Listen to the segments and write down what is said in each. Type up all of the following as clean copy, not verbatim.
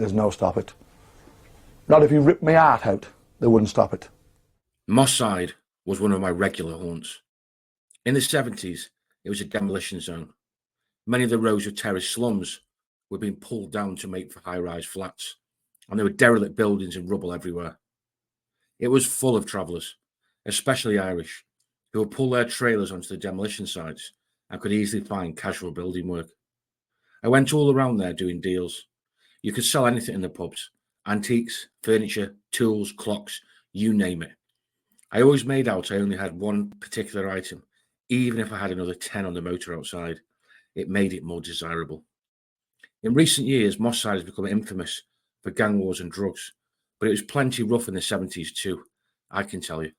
There's no stop it. Not if you ripped my heart out, they wouldn't stop it. Moss Side was one of my regular haunts. In the 70s, it was a demolition zone. Many of the rows of terraced slums were being pulled down to make for high-rise flats, and there were derelict buildings and rubble everywhere. It was full of travellers, especially Irish, who would pull their trailers onto the demolition sites and could easily find casual building work. I went all around there doing deals. You could sell anything in the pubs: antiques, furniture, tools, clocks, you name it. I always made out I only had one particular item, even if I had another 10 on the motor outside. It made it more desirable. In recent years, Moss Side has become infamous for gang wars and drugs, but it was plenty rough in the 70s too, I can tell you.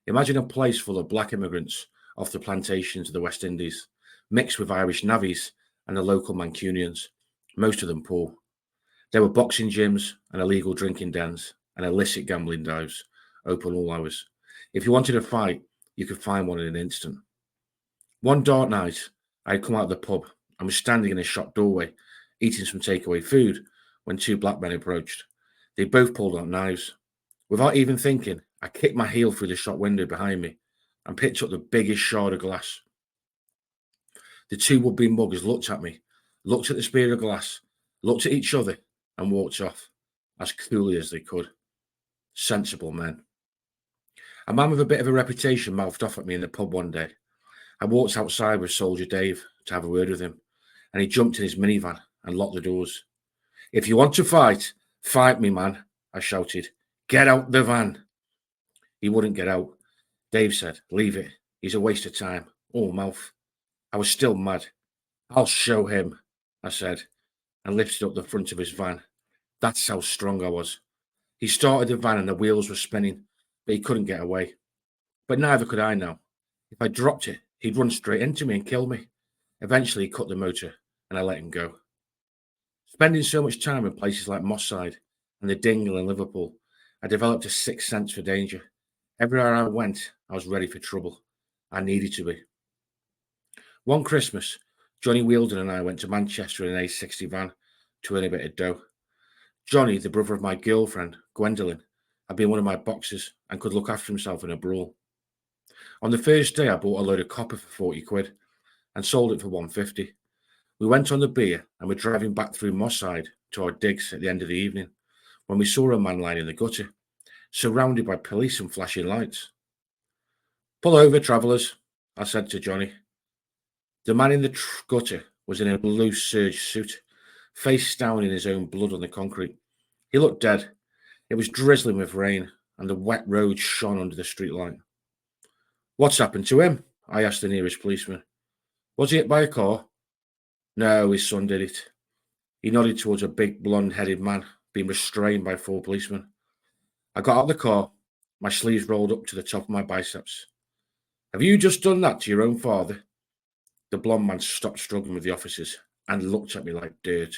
Imagine a place full of black immigrants off the plantations of the West Indies, mixed with Irish navvies and the local Mancunians, most of them poor. There were boxing gyms and illegal drinking dens and illicit gambling dives, open all hours. If you wanted a fight, you could find one in an instant. One dark night, I had come out of the pub and was standing in a shop doorway, eating some takeaway food, when two black men approached. They both pulled out knives. Without even thinking, I kicked my heel through the shop window behind me and picked up the biggest shard of glass. The two would-be muggers looked at me, looked at the spear of glass, looked at each other, and walked off, as coolly as they could. Sensible men. A man with a bit of a reputation mouthed off at me in the pub one day. I walked outside with Soldier Dave to have a word with him, and he jumped in his minivan and locked the doors. "If you want to fight, fight me, man," I shouted. "Get out the van." He wouldn't get out. Dave said, "Leave it. He's a waste of time. All mouth." I was still mad. "I'll show him," I said, and lifted up the front of his van. That's how strong I was. He started the van and the wheels were spinning, but he couldn't get away. But neither could I now. If I dropped it, he'd run straight into me and kill me. Eventually, he cut the motor, and I let him go. Spending so much time in places like Moss Side and the Dingle in Liverpool, I developed a sixth sense for danger. Everywhere I went, I was ready for trouble. I needed to be. One Christmas, Johnny Wheeldon and I went to Manchester in an A60 van to earn a bit of dough. Johnny, the brother of my girlfriend, Gwendolyn, had been one of my boxers and could look after himself in a brawl. On the first day, I bought a load of copper for 40 quid and sold it for 150. We went on the beer and were driving back through Moss Side to our digs at the end of the evening when we saw a man lying in the gutter, surrounded by police and flashing lights. "Pull over, travellers," I said to Johnny. The man in the gutter was in a blue serge suit, face down in his own blood on the concrete. He looked dead. It was drizzling with rain, and the wet road shone under the street light. "What's happened to him?" I asked the nearest policeman. "Was he hit by a car?" "No, his son did it." He nodded towards a big blonde-headed man being restrained by 4 policemen. I got out of the car, my sleeves rolled up to the top of my biceps. "Have you just done that to your own father?" The blonde man stopped struggling with the officers and looked at me like dirt.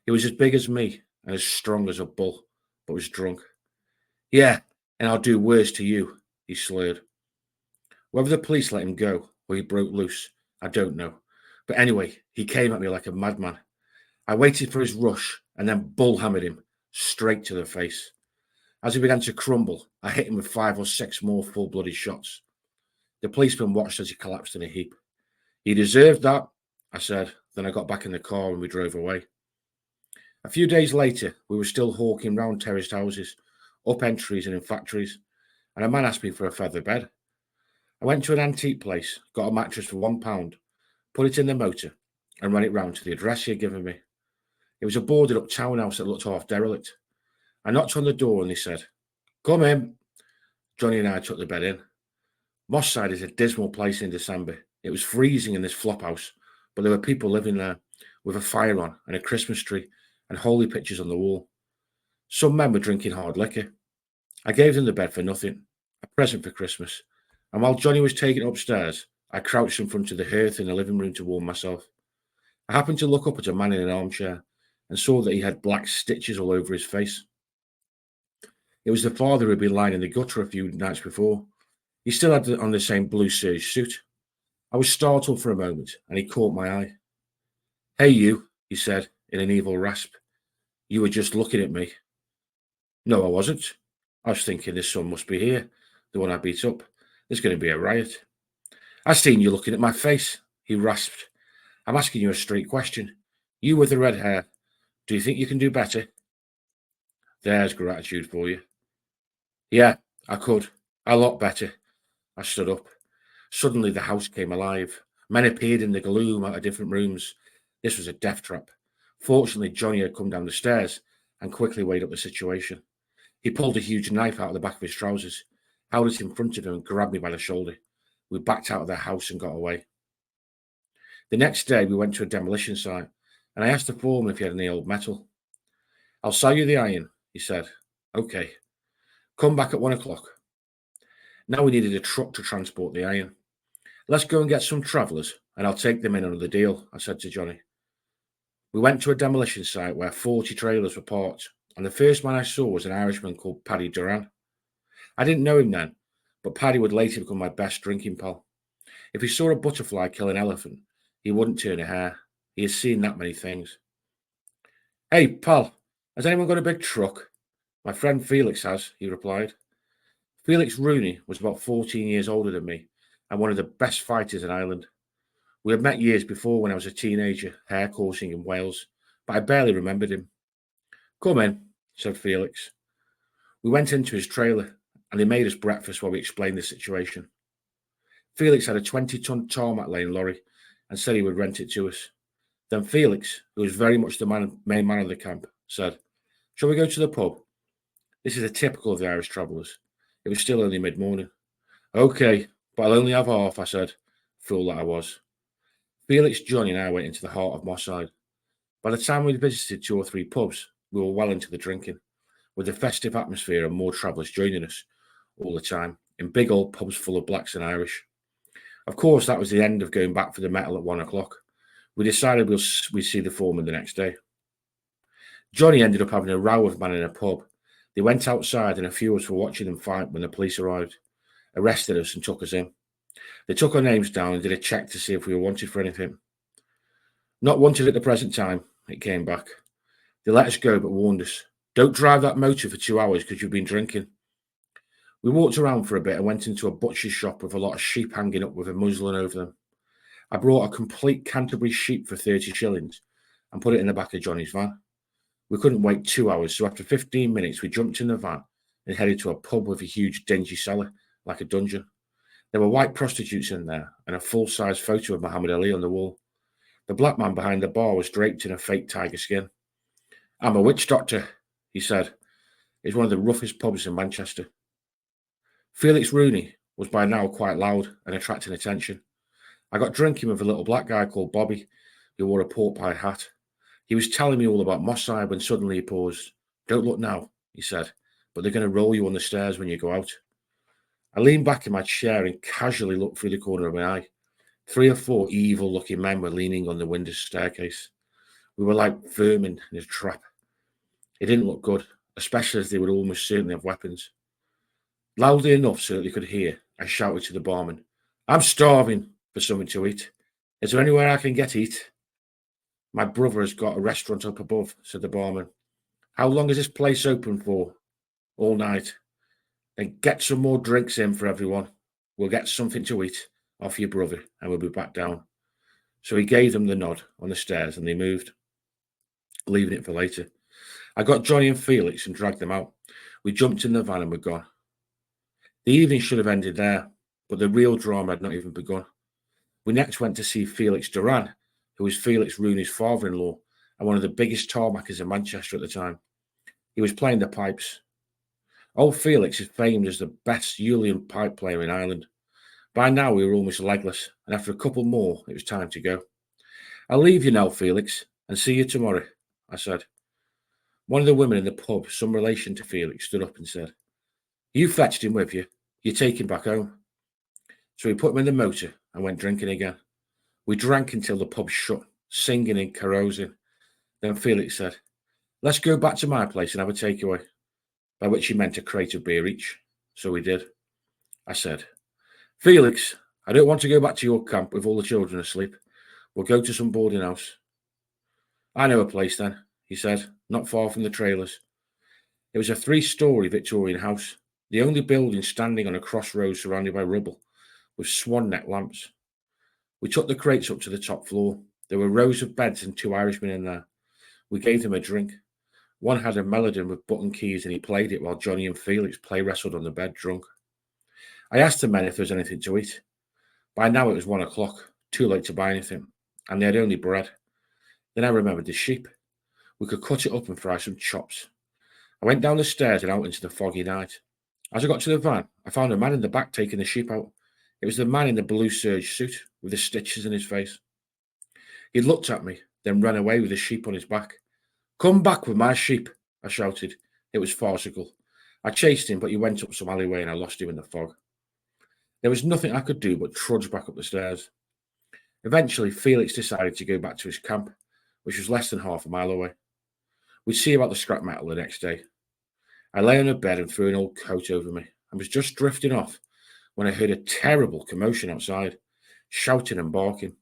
He was as big as me and as strong as a bull, but was drunk. "Yeah, and I'll do worse to you," he slurred. Whether the police let him go or he broke loose, I don't know. But anyway, he came at me like a madman. I waited for his rush and then bull-hammered him straight to the face. As he began to crumble, I hit him with 5 or 6 more full-blooded shots. The policeman watched as he collapsed in a heap. "He deserved that," I said. Then I got back in the car and we drove away. A few days later, we were still hawking round terraced houses, up entries and in factories, and a man asked me for a feather bed. I went to an antique place, got a mattress for £1, put it in the motor, and ran it round to the address he had given me. It was a boarded-up townhouse that looked half derelict. I knocked on the door and they said, "Come in." Johnny and I took the bed in. Moss Side is a dismal place in December. It was freezing in this flophouse, but there were people living there with a fire on and a Christmas tree and holy pictures on the wall. Some men were drinking hard liquor. I gave them the bed for nothing, a present for Christmas, and while Johnny was taken upstairs, I crouched in front of the hearth in the living room to warm myself. I happened to look up at a man in an armchair and saw that he had black stitches all over his face. It was the father who had been lying in the gutter a few nights before. He still had on the same blue serge suit. I was startled for a moment, and he caught my eye. "Hey, you," he said in an evil rasp. You were just looking at me. No, I wasn't. I was thinking this son must be here, the one I beat up. There's going to be a riot. I seen you looking at my face, he rasped. I'm asking you a straight question. You with the red hair, do you think you can do better? There's gratitude for you. Yeah, I could. A lot better. I stood up. Suddenly the house came alive. Men appeared in the gloom out of different rooms. This was a death trap. Fortunately, Johnny had come down the stairs and quickly weighed up the situation. He pulled a huge knife out of the back of his trousers, held it in front of him and grabbed me by the shoulder. We backed out of the house and got away. The next day, we went to a demolition site, and I asked the foreman if he had any old metal. I'll sell you the iron, he said. Okay. Come back at 1 o'clock. Now we needed a truck to transport the iron. Let's go and get some travellers, and I'll take them in under the deal, I said to Johnny. We went to a demolition site where 40 trailers were parked, and the first man I saw was an Irishman called Paddy Duran. I didn't know him then, but Paddy would later become my best drinking pal. If he saw a butterfly kill an elephant, he wouldn't turn a hair. He has seen that many things. Hey, pal, has anyone got a big truck? My friend Felix has, he replied. Felix Rooney was about 14 years older than me and one of the best fighters in Ireland. We had met years before when I was a teenager, hare coursing in Wales, but I barely remembered him. Come in, said Felix. We went into his trailer and he made us breakfast while we explained the situation. Felix had a 20-ton tarmac laying lorry and said he would rent it to us. Then Felix, who was very much the main man of the camp, said, Shall we go to the pub? This is a typical of the Irish travellers. It was still only mid-morning. Okay, but I'll only have half, I said, fool that I was. Felix, Johnny and I went into the heart of Moss Side. By the time we'd visited 2 or 3 pubs, we were well into the drinking, with a festive atmosphere and more travellers joining us all the time, in big old pubs full of blacks and Irish. Of course, that was the end of going back for the metal at 1 o'clock. We decided we'd see the foreman the next day. Johnny ended up having a row with a man in a pub. They went outside and a few of us were watching them fight when the police arrived, arrested us and took us in. They took our names down and did a check to see if we were wanted for anything. Not wanted at the present time, it came back. They let us go but warned us, don't drive that motor for 2 hours because you've been drinking. We walked around for a bit and went into a butcher's shop with a lot of sheep hanging up with a muslin over them. I brought a complete Canterbury sheep for 30 shillings and put it in the back of Johnny's van. We couldn't wait 2 hours, so after 15 minutes, we jumped in the van and headed to a pub with a huge dingy cellar, like a dungeon. There were white prostitutes in there and a full-size photo of Muhammad Ali on the wall. The black man behind the bar was draped in a fake tiger skin. I'm a witch doctor, he said. It's one of the roughest pubs in Manchester. Felix Rooney was by now quite loud and attracting attention. I got drinking with a little black guy called Bobby, who wore a pork pie hat. He was telling me all about Moss Side when suddenly he paused. Don't look now, he said, but they're going to roll you on the stairs when you go out. I leaned back in my chair and casually looked through the corner of my eye. 3 or 4 evil-looking men were leaning on the window staircase. We were like vermin in a trap. It didn't look good, especially as they would almost certainly have weapons. Loudly enough so that they could hear, I shouted to the barman, I'm starving for something to eat. Is there anywhere I can get eat? My brother has got a restaurant up above, said the barman. How long is this place open for? All night. Then get some more drinks in for everyone. We'll get something to eat off your brother and we'll be back down. So he gave them the nod on the stairs and they moved, leaving it for later. I got Johnny and Felix and dragged them out. We jumped in the van and were gone. The evening should have ended there, but the real drama had not even begun. We next went to see Felix Duran, who was Felix Rooney's father-in-law and one of the biggest tarmackers in Manchester at the time. He was playing the pipes. Old Felix is famed as the best Uilleann pipe player in Ireland. By now we were almost legless, and after a couple more, it was time to go. I'll leave you now, Felix, and see you tomorrow, I said. One of the women in the pub, some relation to Felix, stood up and said, You fetched him with you. You take him back home. So we put him in the motor and went drinking again. We drank until the pub shut, singing and carousing. Then Felix said, Let's go back to my place and have a takeaway, by which he meant a crate of beer each. So we did. I said, Felix, I don't want to go back to your camp with all the children asleep. We'll go to some boarding house. I know a place then, he said, not far from the trailers. It was a 3-story Victorian house, the only building standing on a crossroads surrounded by rubble, with swan neck lamps. We took the crates up to the top floor. There were rows of beds and 2 Irishmen in there. We gave them a drink. One had a melody with button keys and he played it while Johnny and Felix play wrestled on the bed drunk. I asked the men if there was anything to eat. By now it was 1 o'clock, too late to buy anything, and they had only bread. Then I remembered the sheep. We could cut it up and fry some chops. I went down the stairs and out into the foggy night. As I got to the van, I found a man in the back taking the sheep out. It was the man in the blue serge suit with the stitches in his face. He looked at me, then ran away with the sheep on his back. "Come back with my sheep," I shouted. It was farcical. I chased him, but he went up some alleyway and I lost him in the fog. There was nothing I could do but trudge back up the stairs. Eventually, Felix decided to go back to his camp, which was less than half a mile away. We'd see about the scrap metal the next day. I lay on a bed and threw an old coat over me and was just drifting off when I heard a terrible commotion outside, shouting and barking.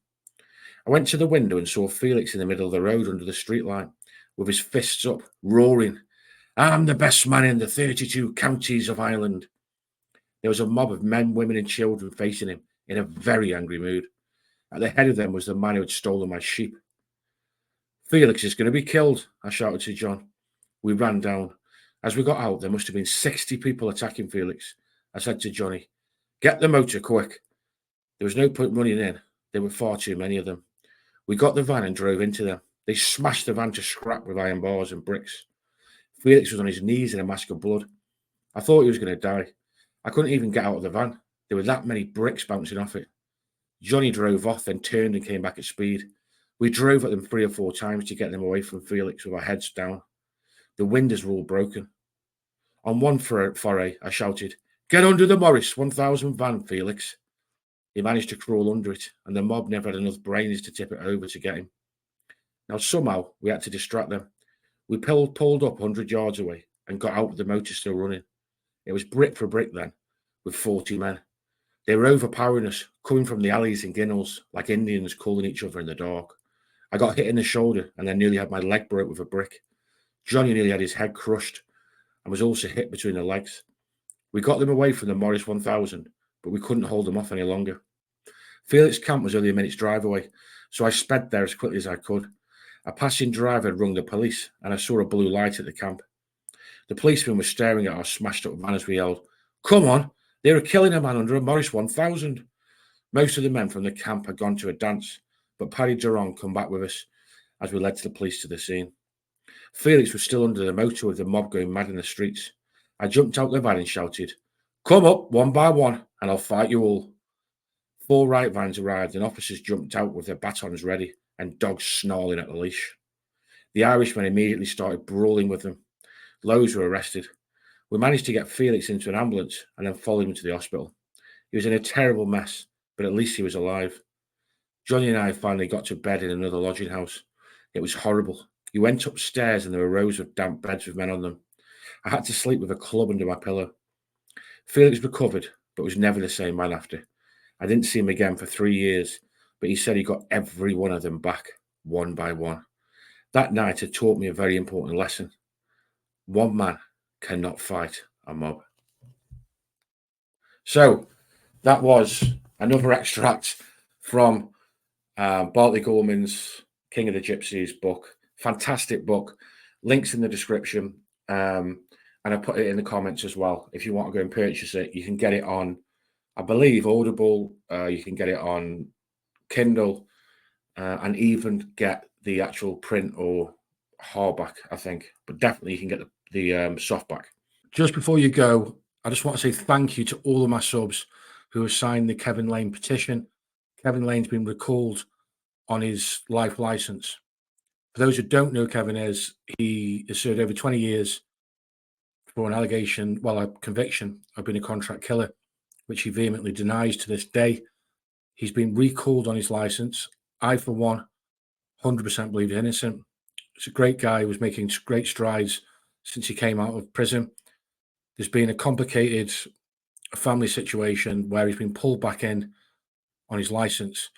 I went to the window and saw Felix in the middle of the road under the streetlight, with his fists up, roaring, "I'm the best man in the 32 counties of Ireland." There was a mob of men, women and children facing him in a very angry mood. At the head of them was the man who had stolen my sheep. "Felix is going to be killed," I shouted to John. We ran down. As we got out, there must have been 60 people attacking Felix. I said to Johnny, "Get the motor, quick." There was no point running in. There were far too many of them. We got the van and drove into them. They smashed the van to scrap with iron bars and bricks. Felix was on his knees in a mask of blood. I thought he was going to die. I couldn't even get out of the van. There were that many bricks bouncing off it. Johnny drove off, then turned and came back at speed. We drove at them 3 or 4 times to get them away from Felix with our heads down. The windows were all broken. On one foray, I shouted, "Get under the Morris 1000 van, Felix." He managed to crawl under it, and the mob never had enough brains to tip it over to get him. Now, somehow, we had to distract them. We pulled up 100 yards away and got out with the motor still running. It was brick for brick then, with 40 men. They were overpowering us, coming from the alleys and ginnels, like Indians calling each other in the dark. I got hit in the shoulder and then nearly had my leg broke with a brick. Johnny nearly had his head crushed and was also hit between the legs. We got them away from the Morris 1000, but we couldn't hold them off any longer. Felix's camp was only a minute's drive away, so I sped there as quickly as I could. A passing driver had rung the police, and I saw a blue light at the camp. The policeman was staring at our smashed-up van as we yelled, "Come on, they were killing a man under a Morris 1000. Most of the men from the camp had gone to a dance, but Paddy Durand come back with us as we led the police to the scene. Felix was still under the motor with the mob going mad in the streets. I jumped out the van and shouted, "Come up, one by one, and I'll fight you all." 4 riot vans arrived and officers jumped out with their batons ready and dogs snarling at the leash. The Irishmen immediately started brawling with them. Loads were arrested. We managed to get Felix into an ambulance and then followed him to the hospital. He was in a terrible mess, but at least he was alive. Johnny and I finally got to bed in another lodging house. It was horrible. You went upstairs and there were rows of damp beds with men on them. I had to sleep with a club under my pillow. Felix recovered, but was never the same man after. I didn't see him again for 3 years, but he said he got every one of them back, one by one. That night had taught me a very important lesson. One man cannot fight a mob. So that was another extract from Bartley Gorman's King of the Gypsies book. Fantastic book. Links in the description. And I put it in the comments as well. If you want to go and purchase it, you can get it on, I believe, Audible. You can get it on Kindle and even get the actual print or hardback, I think. But definitely you can get the softback. Just before you go, I just want to say thank you to all of my subs who have signed the Kevin Lane petition. Kevin Lane's been recalled on his life license. For those who don't know who Kevin is, he has served over 20 years for an allegation, well, a conviction of being a contract killer, which he vehemently denies to this day. He's been recalled on his license. I, for one, 100% believe he's innocent. He's a great guy who was making great strides since he came out of prison. There's been a complicated family situation where he's been pulled back in on his license,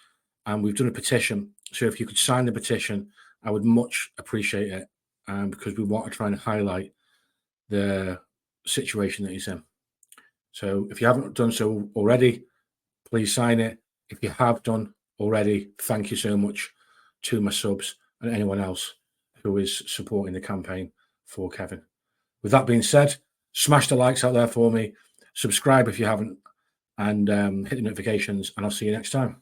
and we've done a petition. So if you could sign the petition, I would much appreciate it. because we want to try and highlight the situation that he's in. So if you haven't done so already, please sign it. If you have done already, thank you so much to my subs and anyone else who is supporting the campaign for Kevin. With that being said, smash the likes out there for me, subscribe if you haven't, and hit the notifications, and I'll see you next time.